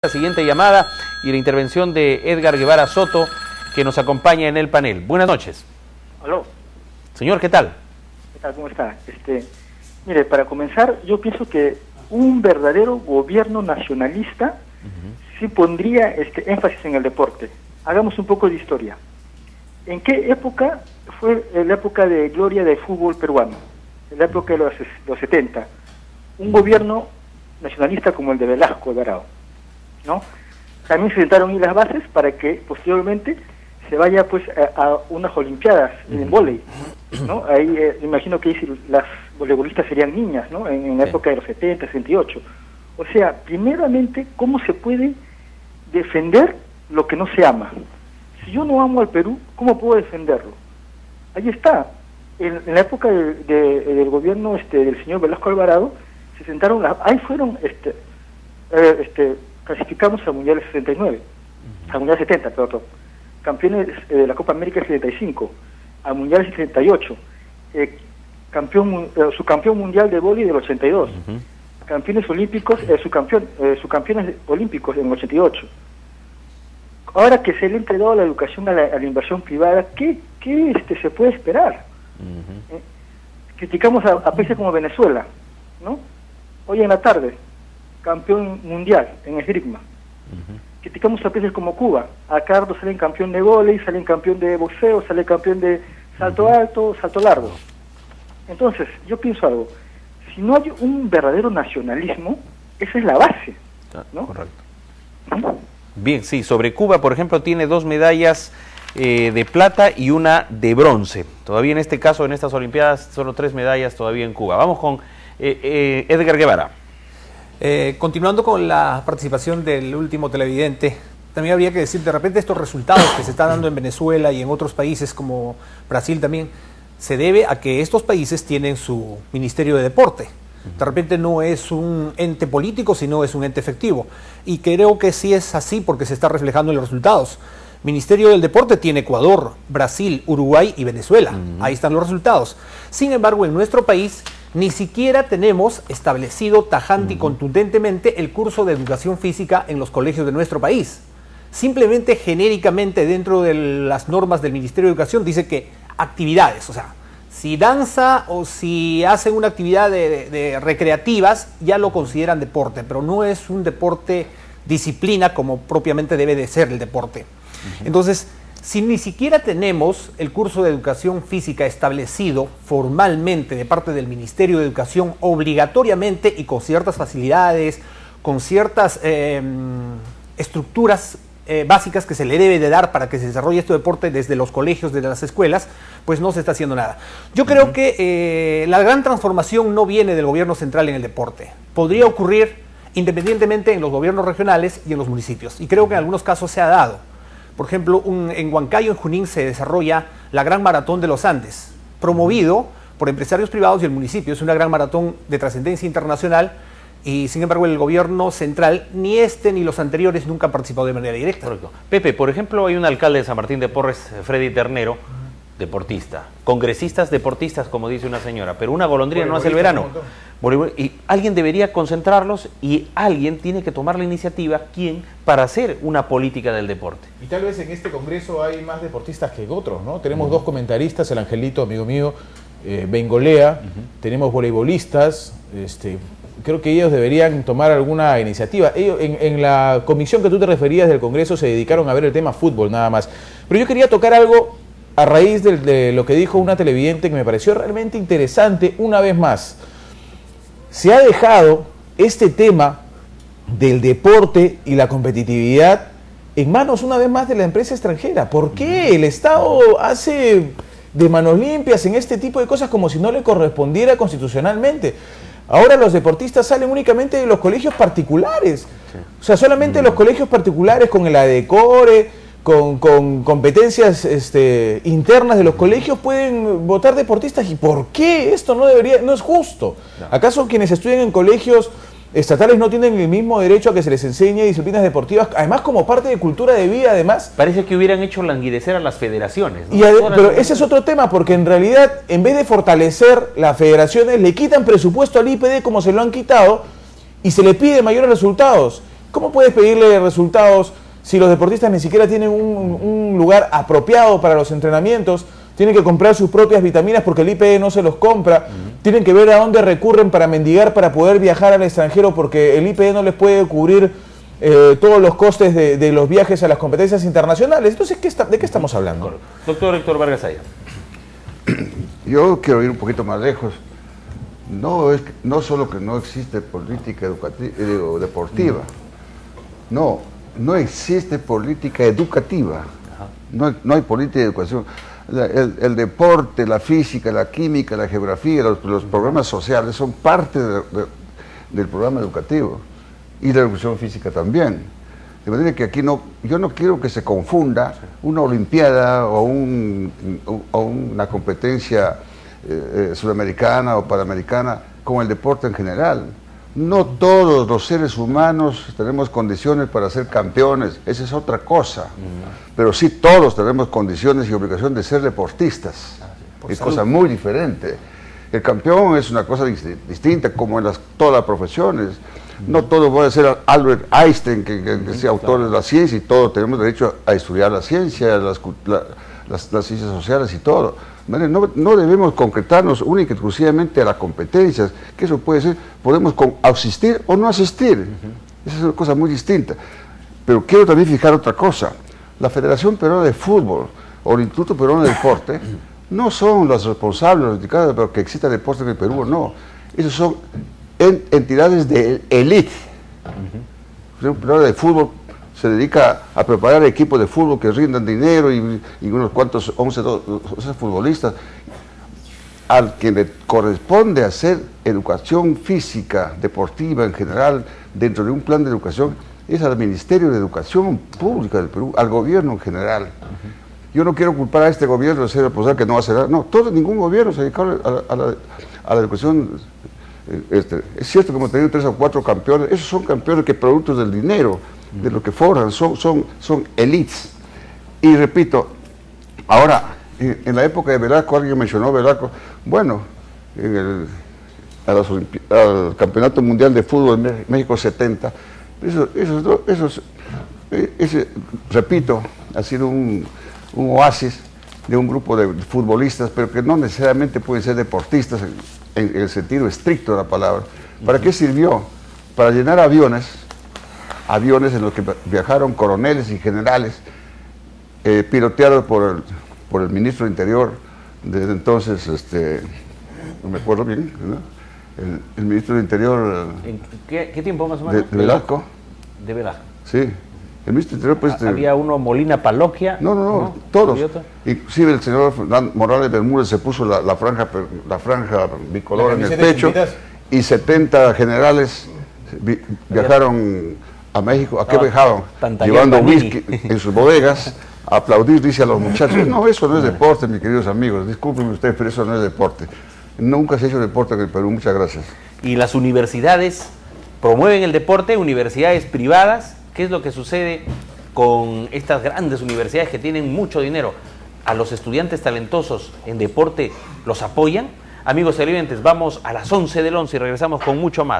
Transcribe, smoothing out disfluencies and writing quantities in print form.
La siguiente llamada y la intervención de Edgar Guevara Soto, que nos acompaña en el panel. Buenas noches. Aló. Señor, ¿qué tal? ¿Qué tal? ¿Cómo está? Mire, para comenzar, yo pienso que un verdadero gobierno nacionalista sí pondría énfasis en el deporte. Hagamos un poco de historia. ¿En qué época fue la época de gloria del fútbol peruano? En la época de los 70. Un gobierno nacionalista como el de Velasco Alvarado, ¿no? También se sentaron ahí las bases para que posteriormente se vaya pues a unas olimpiadas en vóley, ¿no? Ahí imagino que ahí las voleibolistas serían niñas, ¿no? En la época de los 70, 68. O sea, primeramente, ¿cómo se puede defender lo que no se ama? Si yo no amo al Perú, ¿cómo puedo defenderlo? Ahí está. En la época del gobierno del señor Velasco Alvarado, se sentaron, ahí fueron, clasificamos al Mundial 69, al Mundial 70, perdón, campeones de la Copa América 75, al Mundial 78, su campeón mundial de vóley del 82, campeones olímpicos, subcampeones olímpicos en el 88. Ahora que se le ha entregado la educación a la inversión privada, ¿qué se puede esperar? Criticamos a países como Venezuela, ¿no? Hoy en la tarde, campeón mundial en esgrima. Criticamos a países como Cuba. Acá salen campeón de vóley, salen campeón de boxeo, sale campeón de salto alto, salto largo. Entonces, yo pienso algo. Si no hay un verdadero nacionalismo, esa es la base, ¿no? Correcto. Bien, sí, sobre Cuba, por ejemplo, tiene 2 medallas de plata y una de bronce. Todavía en este caso, en estas Olimpiadas, solo 3 medallas todavía en Cuba. Vamos con Edgar Guevara. Continuando con la participación del último televidente, también habría que decir, de repente estos resultados que se están dando en Venezuela y en otros países como Brasil también, se debe a que estos países tienen su Ministerio de Deporte. De repente no es un ente político, sino es un ente efectivo. Y creo que sí es así porque se está reflejando en los resultados. Ministerio del Deporte tiene Ecuador, Brasil, Uruguay y Venezuela. Ahí están los resultados. Sin embargo, en nuestro país ni siquiera tenemos establecido tajante y contundentemente el curso de educación física en los colegios de nuestro país. Simplemente genéricamente dentro de las normas del Ministerio de Educación dice que actividades, o sea, si danza o si hacen una actividad de recreativas, ya lo consideran deporte, pero no es un deporte disciplina como propiamente debe de ser el deporte. Entonces, si ni siquiera tenemos el curso de educación física establecido formalmente de parte del Ministerio de Educación obligatoriamente y con ciertas facilidades, con ciertas estructuras básicas que se le debe de dar para que se desarrolle este deporte desde los colegios, desde las escuelas, pues no se está haciendo nada. Yo creo que la gran transformación no viene del gobierno central en el deporte. Podría ocurrir independientemente en los gobiernos regionales y en los municipios. Y creo que en algunos casos se ha dado. Por ejemplo, en Huancayo, en Junín, se desarrolla la Gran Maratón de los Andes, promovido por empresarios privados y el municipio. Es una gran maratón de trascendencia internacional y, sin embargo, el gobierno central, ni este ni los anteriores, nunca han participado de manera directa. Correcto. Pepe, por ejemplo, hay un alcalde de San Martín de Porres, Freddy Ternero, deportista. Congresistas deportistas, como dice una señora, pero una golondrina no hace el verano. Y alguien debería concentrarlos y alguien tiene que tomar la iniciativa, ¿quién?, para hacer una política del deporte. Y tal vez en este congreso hay más deportistas que otros, ¿no? Tenemos 2 comentaristas, el Angelito, amigo mío, Bengolea, tenemos voleibolistas, creo que ellos deberían tomar alguna iniciativa. Ellos, en la comisión que tú te referías del congreso se dedicaron a ver el tema fútbol nada más. Pero yo quería tocar algo a raíz de lo que dijo una televidente que me pareció realmente interesante una vez más. Se ha dejado este tema del deporte y la competitividad en manos una vez más de la empresa extranjera. ¿Por qué el Estado hace de manos limpias en este tipo de cosas como si no le correspondiera constitucionalmente? Ahora los deportistas salen únicamente de los colegios particulares. O sea, solamente los colegios particulares con el ADECORE, con competencias internas de los colegios pueden votar deportistas. ¿Y por qué esto no es justo? ¿Acaso quienes estudian en colegios estatales no tienen el mismo derecho a que se les enseñe disciplinas deportivas, además como parte de cultura de vida? Además, parece que hubieran hecho languidecer a las federaciones, ¿no? Pero ese es otro tema, porque en realidad, en vez de fortalecer las federaciones, le quitan presupuesto al IPD como se lo han quitado y se le pide mayores resultados. ¿Cómo puedes pedirle resultados si los deportistas ni siquiera tienen un lugar apropiado para los entrenamientos? Tienen que comprar sus propias vitaminas porque el IPE no se los compra. Tienen que ver a dónde recurren para mendigar, para poder viajar al extranjero, porque el IPE no les puede cubrir todos los costes de los viajes a las competencias internacionales. Entonces, ¿de qué estamos hablando? Doctor Héctor Vargas Aya. Yo quiero ir un poquito más lejos. No solo que no existe política deportiva, no existe política educativa. No hay política de educación. El deporte, la física, la química, la geografía, los programas sociales son parte del programa educativo, y la educación física también. De manera que aquí yo no quiero que se confunda una olimpiada o una competencia sudamericana o panamericana con el deporte en general. No todos los seres humanos tenemos condiciones para ser campeones, esa es otra cosa. Pero sí todos tenemos condiciones y obligación de ser deportistas. Es cosa muy diferente. El campeón es una cosa distinta, como en todas las profesiones. No todo puede ser Albert Einstein, que sea autor de la ciencia, y todos tenemos derecho a estudiar la ciencia, las ciencias sociales y todo. No debemos concretarnos única y exclusivamente a las competencias, que eso puede ser, podemos asistir o no asistir. Esa es una cosa muy distinta. Pero quiero también fijar otra cosa. La Federación Peruana de Fútbol o el Instituto Peruano de Deporte no son los responsables, los indicados para que exista deporte en el Perú, no. Esos son entidades de élite. El Peruano de Fútbol se dedica a preparar equipos de fútbol que rindan dinero y unos cuantos 11 futbolistas. Al que le corresponde hacer educación física, deportiva en general, dentro de un plan de educación, es al Ministerio de Educación Pública del Perú, al gobierno en general. Yo no quiero culpar a este gobierno de ser responsable que no hace nada. No, ningún gobierno se dedicó a la educación. Es cierto que hemos tenido 3 o 4 campeones, esos son campeones que productos del dinero, de lo que forran, son elites. Y repito, ahora, en la época de Velasco, alguien mencionó Velasco, bueno, al Campeonato Mundial de Fútbol en México 70, repito, ha sido un oasis de un grupo de futbolistas, pero que no necesariamente pueden ser deportistas en el sentido estricto de la palabra. ¿Para qué sirvió? Para llenar aviones en los que viajaron coroneles y generales, piloteados por el ministro de Interior, desde entonces, no me acuerdo bien, ¿no? El ministro de Interior... ¿En qué tiempo más o menos? De Velasco. De Velasco. Sí. El ministro de Interior, pues... Había uno, Molina Paloquia. No, todos. Inclusive el señor Morales Bermúdez se puso la franja bicolor en el pecho, y 70 generales viajaron a México. ¿A qué viajaban? Llevando whisky en sus bodegas, a aplaudir, dice a los muchachos. No, eso no es deporte, mis queridos amigos. Discúlpenme ustedes, pero eso no es deporte. Nunca se ha hecho deporte en el Perú. Muchas gracias. Y las universidades promueven el deporte, universidades privadas. ¿Qué es lo que sucede con estas grandes universidades que tienen mucho dinero? ¿A los estudiantes talentosos en deporte los apoyan? Amigos televidentes, vamos a las 11 del 11 y regresamos con mucho más.